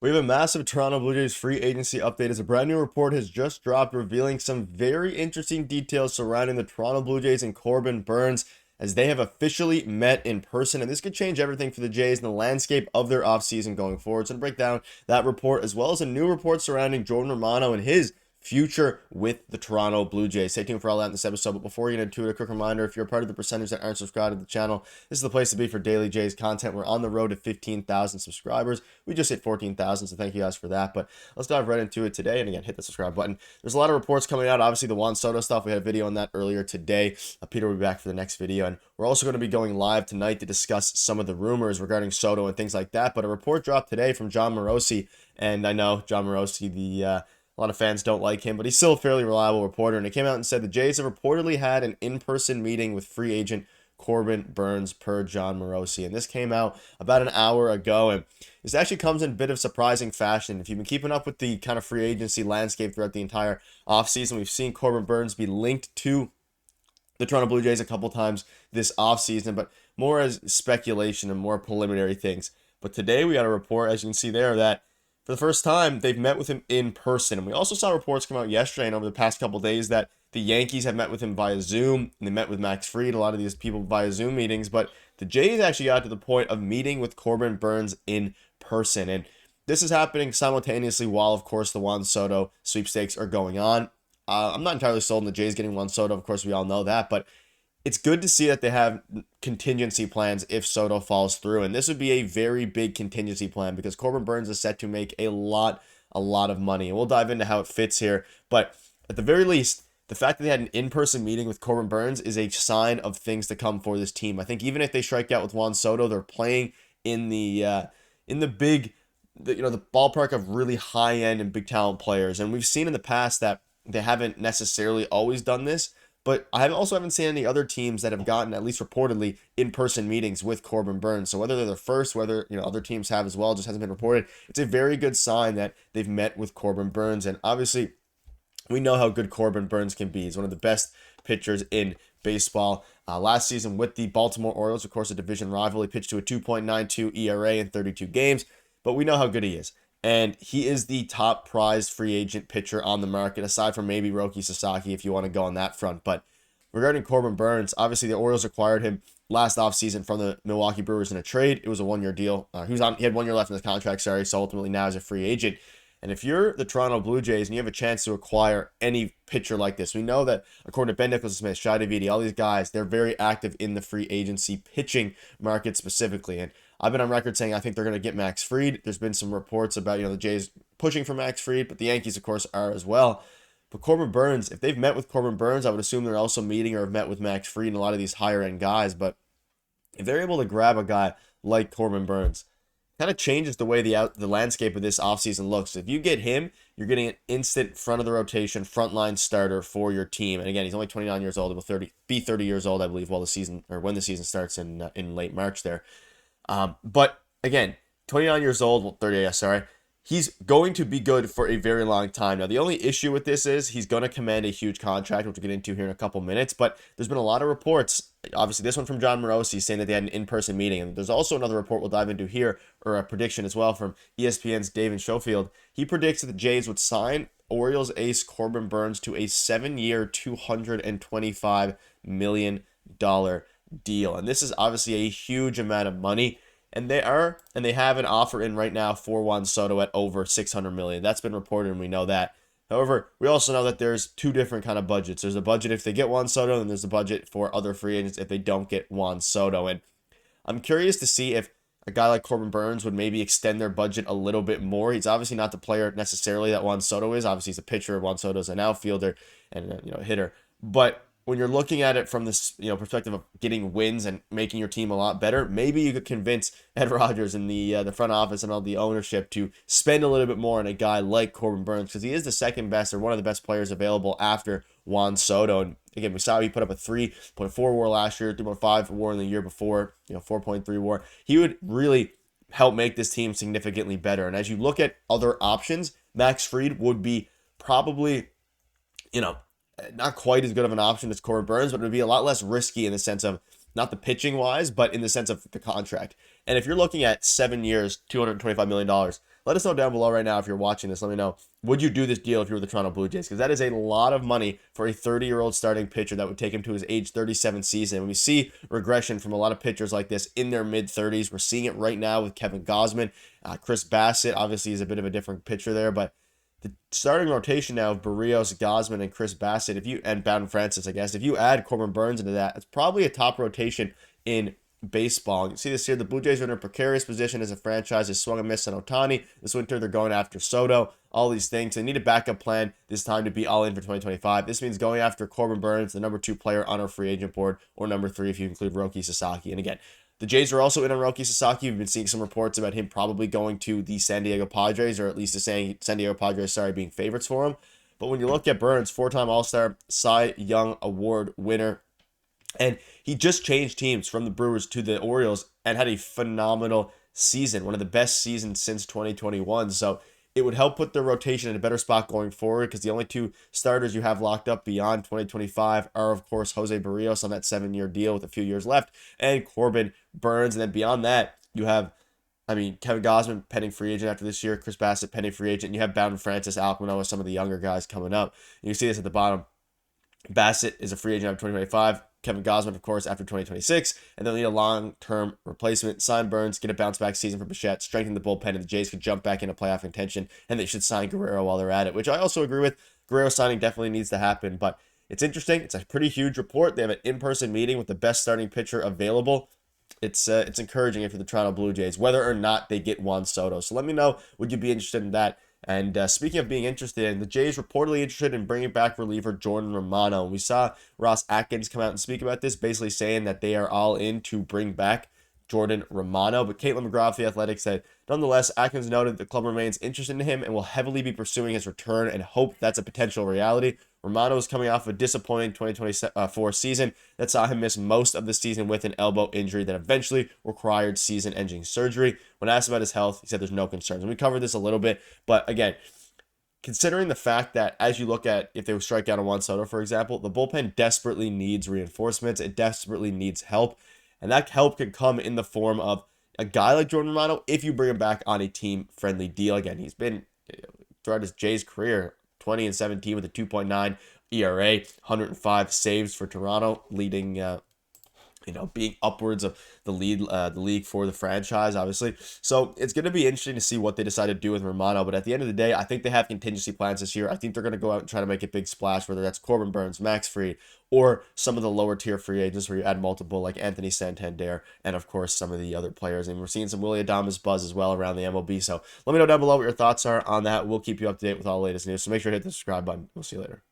We have a massive Toronto Blue Jays free agency update as a brand new report has just dropped revealing some very interesting details surrounding the Toronto Blue Jays and Corbin Burnes as they have officially met in person. And this could change everything for the Jays and the landscape of their offseason going forward. So to break down that report as well as a new report surrounding Jon Morosi and his future with the Toronto Blue Jays. Stay tuned for all that in this episode. But before we get into it, a quick reminder, if you're a part of the percentage that aren't subscribed to the channel, this is the place to be for daily Jays content. We're on the road to 15,000 subscribers. We just hit 14,000, so thank you guys for that. But let's dive right into it today. And again, hit the subscribe button. There's a lot of reports coming out. Obviously, the Juan Soto stuff. We had a video on that earlier today. Peter will be back for the next video. And we're also going to be going live tonight to discuss some of the rumors regarding Soto and things like that. But a report dropped today from Jon Morosi. And I know Jon Morosi, a lot of fans don't like him, but he's still a fairly reliable reporter. And he came out and said the Jays have reportedly had an in-person meeting with free agent Corbin Burnes per Jon Morosi. And this came out about an hour ago. And this actually comes in a bit of surprising fashion. If you've been keeping up with the kind of free agency landscape throughout the entire offseason, we've seen Corbin Burnes be linked to the Toronto Blue Jays a couple times this offseason, but more as speculation and more preliminary things. But today we got a report, as you can see there, that for the first time, they've met with him in person. And we also saw reports come out yesterday and over the past couple days that the Yankees have met with him via Zoom. And they met with Max Fried, a lot of these people via Zoom meetings. But the Jays actually got to the point of meeting with Corbin Burnes in person. And this is happening simultaneously while, of course, the Juan Soto sweepstakes are going on. I'm not entirely sold on the Jays getting Juan Soto. Of course, we all know that. But it's good to see that they have contingency plans if Soto falls through. And this would be a very big contingency plan because Corbin Burnes is set to make a lot of money. And we'll dive into how it fits here. But at the very least, the fact that they had an in-person meeting with Corbin Burnes is a sign of things to come for this team. I think even if they strike out with Juan Soto, they're playing in the big, the ballpark of really high-end and big talent players. And we've seen in the past that they haven't necessarily always done this. But I also haven't seen any other teams that have gotten, at least reportedly, in-person meetings with Corbin Burnes. So whether they're the first, whether other teams have as well, just hasn't been reported. It's a very good sign that they've met with Corbin Burnes. And obviously, we know how good Corbin Burnes can be. He's one of the best pitchers in baseball. Last season with the Baltimore Orioles, of course, a division rival, he pitched to a 2.92 ERA in 32 games. But we know how good he is. And he is the top prized free agent pitcher on the market, aside from maybe Roki Sasaki, if you want to go on that front. But regarding Corbin Burnes, obviously the Orioles acquired him last offseason from the Milwaukee Brewers in a trade. It was a one-year deal. He had 1 year left in his contract, so ultimately now he's a free agent. And if you're the Toronto Blue Jays and you have a chance to acquire any pitcher like this, we know that according to Ben Nicholson-Smith, Shai Davidi, all these guys, they're very active in the free agency pitching market specifically. And I've been on record saying I think they're going to get Max Fried. There's been some reports about, the Jays pushing for Max Fried, but the Yankees, of course, are as well. But Corbin Burnes, if they've met with Corbin Burnes, I would assume they're also meeting or have met with Max Fried and a lot of these higher-end guys. But if they're able to grab a guy like Corbin Burnes, kind of changes the way the landscape of this offseason looks. If you get him, you're getting an instant front of the rotation, frontline starter for your team. And again, he's only 29 years old. He will be 30 years old, I believe, when the season starts in late March there. But again, 29 years old, well, 30, sorry. He's going to be good for a very long time. Now, the only issue with this is he's going to command a huge contract, which we'll get into here in a couple minutes. But there's been a lot of reports, obviously this one from Jon Morosi, saying that they had an in-person meeting. And there's also another report we'll dive into here, or a prediction as well from ESPN's David Schofield. He predicts that the Jays would sign Orioles ace Corbin Burnes to a 7-year, $225 million deal. And this is obviously a huge amount of money. And they have an offer in right now for Juan Soto at over $600 million. That's been reported, and we know that. However, we also know that there's two different kind of budgets. There's a budget if they get Juan Soto, and there's a budget for other free agents if they don't get Juan Soto. And I'm curious to see if a guy like Corbin Burnes would maybe extend their budget a little bit more. He's obviously not the player necessarily that Juan Soto is. Obviously, he's a pitcher. Juan Soto's an outfielder and a hitter. But when you're looking at it from this, perspective of getting wins and making your team a lot better, maybe you could convince Ed Rogers and the front office and all the ownership to spend a little bit more on a guy like Corbin Burnes because he is the second best or one of the best players available after Juan Soto. And again, we saw he put up a 3.4 WAR last year, 3.5 WAR in the year before, 4.3 WAR. He would really help make this team significantly better. And as you look at other options, Max Fried would be probably, not quite as good of an option as Corbin Burnes, but it would be a lot less risky in the sense of not the pitching wise, but in the sense of the contract. And if you're looking at 7 years, $225 million, Let us know down below right now if you're watching this. Let me know, would you do this deal if you were the Toronto Blue Jays? Because that is a lot of money for a 30-year-old starting pitcher that would take him to his age 37 season. When we see regression from a lot of pitchers like this in their mid-30s, we're seeing it right now with Kevin Gausman. Chris Bassett obviously is a bit of a different pitcher there, but the starting rotation now of Berríos, Gausman, and Chris Bassett, and Bowden Francis, I guess, if you add Corbin Burnes into that, it's probably a top rotation in baseball. You can see this here. The Blue Jays are in a precarious position as a franchise. They swung and missed on Ohtani. This winter, they're going after Soto. All these things. They need a backup plan this time to be all in for 2025. This means going after Corbin Burnes, the number 2 player on our free agent board, or number 3 if you include Roki Sasaki. And again, the Jays are also in on Roki Sasaki. We've been seeing some reports about him probably going to the San Diego Padres, or at least saying San Diego Padres, being favorites for him. But when you look at Burnes, 4-time All-Star, Cy Young Award winner, and he just changed teams from the Brewers to the Orioles and had a phenomenal season, one of the best seasons since 2021. So it would help put their rotation in a better spot going forward, because the only 2 starters you have locked up beyond 2025 are, of course, José Berríos on that 7-year deal with a few years left, and Corbin Burnes. And then beyond that, you have, Kevin Gausman pending free agent after this year, Chris Bassett pending free agent, and you have Bowden Francis, Alek Manoah, some of the younger guys coming up. And you see this at the bottom. Bassett is a free agent after 2025. Kevin Gausman, of course, after 2026, and they'll need a long-term replacement. Sign Burnes, get a bounce-back season for Bichette, strengthen the bullpen, and the Jays could jump back into playoff contention, and they should sign Guerrero while they're at it, which I also agree with. Guerrero signing definitely needs to happen, but it's interesting. It's a pretty huge report. They have an in-person meeting with the best starting pitcher available. It's encouraging if you're the Toronto Blue Jays, whether or not they get Juan Soto. So let me know, would you be interested in that? And speaking of being interested, the Jays reportedly interested in bringing back reliever Jordan Romano. We saw Ross Atkins come out and speak about this, basically saying that they are all in to bring back Jordan Romano. But Caitlin McGraw of The Athletic said, nonetheless, Atkins noted the club remains interested in him and will heavily be pursuing his return and hope that's a potential reality. Romano is coming off a disappointing 2024 season that saw him miss most of the season with an elbow injury that eventually required season-ending surgery. When asked about his health, he said there's no concerns. And we covered this a little bit, but again, considering the fact that as you look at if they would strike out on Juan Soto, for example, the bullpen desperately needs reinforcements. It desperately needs help. And that help could come in the form of a guy like Jordan Romano if you bring him back on a team-friendly deal. Again, he's been, throughout his Jays career, 20-17 with a 2.9 ERA, 105 saves for Toronto, leading, being upwards of the league for the franchise, obviously. So it's going to be interesting to see what they decide to do with Romano. But at the end of the day, I think they have contingency plans this year. I think they're going to go out and try to make a big splash, whether that's Corbin Burnes, Max Fried, or some of the lower tier free agents where you add multiple, like Anthony Santander, and of course some of the other players. And we're seeing some Willy Adames buzz as well around the MLB. So let me know down below what your thoughts are on that. We'll keep you up to date with all the latest news. So make sure to hit the subscribe button. We'll see you later.